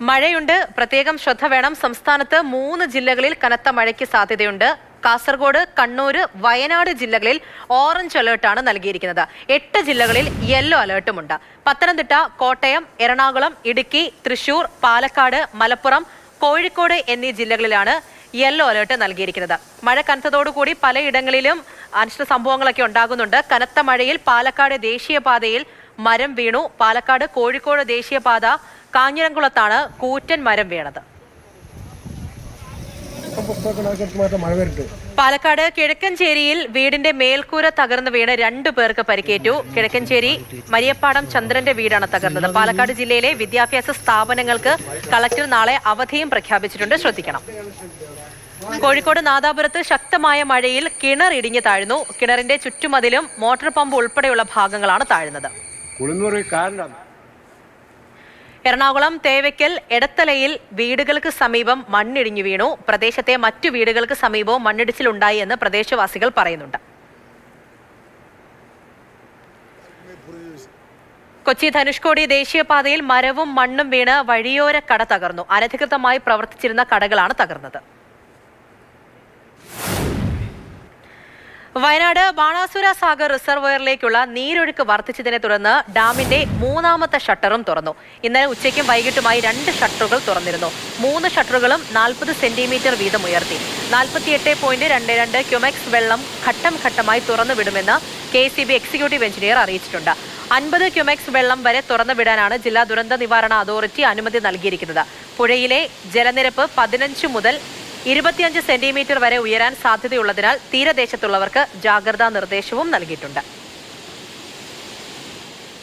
മഴയുണ്ട്, പ്രത്യേകം ശ്രദ്ധ വേണം. സംസ്ഥാനത്ത് 3 ജില്ലകളിൽ കനത്ത മഴയ്ക്ക് സാധ്യതയുണ്ട്. കാസർഗോഡ്, കണ്ണൂർ, വയനാട് ജില്ലകളിൽ ഓറഞ്ച് അലേർട്ടാണ് നൽകിയിരിക്കുന്നത്. 8 ജില്ലകളിൽ യെല്ലോ അലേർട്ടുമുണ്ട്. പത്തനംതിട്ട, കോട്ടയം, എറണാകുളം, ഇടുക്കി, തൃശൂർ, പാലക്കാട്, മലപ്പുറം, കോഴിക്കോട് എന്നീ ജില്ലകളിലാണ് യെല്ലോ അലേർട്ട് നൽകിയിരിക്കുന്നത്. മഴ കനത്തതോടുകൂടി പലയിടങ്ങളിലും അനിഷ്ട സംഭവങ്ങളൊക്കെ ഉണ്ടാകുന്നുണ്ട്. കനത്ത മഴയിൽ പാലക്കാട് ദേശീയപാതയിൽ മരം വീണു. പാലക്കാട് കോഴിക്കോട് ദേശീയപാത കാഞ്ഞിരംകുളത്താണ് കൂറ്റൻ മരം വീണത്. പാലക്കാട് കിഴക്കഞ്ചേരിയിൽ വീടിന്റെ മേൽക്കൂര തകർന്നു വീണ് 2 പേർക്ക് പരിക്കേറ്റു. കിഴക്കഞ്ചേരി മരിയപ്പാടം ചന്ദ്രന്റെ വീടാണ് തകർന്നത്. പാലക്കാട് ജില്ലയിലെ വിദ്യാഭ്യാസ സ്ഥാപനങ്ങൾക്ക് കളക്ടർ നാളെ അവധിയും പ്രഖ്യാപിച്ചിട്ടുണ്ട്. ശ്രദ്ധിക്കണം. കോഴിക്കോട് നാദാപുരത്ത് ശക്തമായ മഴയിൽ കിണർ ഇടിഞ്ഞു താഴ്ന്നു. കിണറിന്റെ ചുറ്റുമതിലും മോട്ടോർ പമ്പ് ഉൾപ്പെടെയുള്ള ഭാഗങ്ങളാണ് താഴ്ന്നത്. എറണാകുളം തേവയ്ക്കൽ എടത്തലയിൽ വീടുകൾക്ക് സമീപം മണ്ണിടിഞ്ഞു വീണു. പ്രദേശത്തെ മറ്റു വീടുകൾക്ക് സമീപവും മണ്ണിടിച്ചിലുണ്ടായി എന്ന് പ്രദേശവാസികൾ പറയുന്നുണ്ട്. കൊച്ചി ധനുഷ്കോടി ദേശീയപാതയിൽ മരവും മണ്ണും വീണ് വഴിയോര കട തകർന്നു. അനധികൃതമായി പ്രവർത്തിച്ചിരുന്ന കടകളാണ് തകർന്നത്. വയനാട് ബാണാസുര സാഗർ റിസർവോയറിലേക്കുള്ള നീരൊഴുക്ക് വർദ്ധിച്ചതിനെ തുടർന്ന് ഡാമിന്റെ 3ാമത്തെ ഷട്ടറും തുറന്നു. ഇന്നലെ ഉച്ചയ്ക്കും വൈകിട്ടുമായി 2 ഷട്ടറുകൾ തുറന്നിരുന്നു. 3 ഷട്ടറുകളും 40 സെന്റിമീറ്റർ വീതം ഉയർത്തി. 48.22 ക്യുമെക്സ് വെള്ളം ഘട്ടം ഘട്ടമായി തുറന്നുവിടുമെന്ന് KCB എക്സിക്യൂട്ടീവ് എഞ്ചിനീയർ അറിയിച്ചിട്ടുണ്ട്. 50 ക്യുമെക്സ് വെള്ളം വരെ തുറന്നുവിടാനാണ് ജില്ലാ ദുരന്ത നിവാരണ അതോറിറ്റി അനുമതി നൽകിയിരിക്കുന്നത്. പുഴയിലെ ജലനിരപ്പ് 15 മുതൽ 25 സെന്റിമീറ്റർ വരെ ഉയരാൻ സാധ്യതയുള്ളതിനാൽ തീരദേശത്തുള്ളവർക്ക് ജാഗ്രതാ നിർദ്ദേശവും നൽകിയിട്ടുണ്ട്.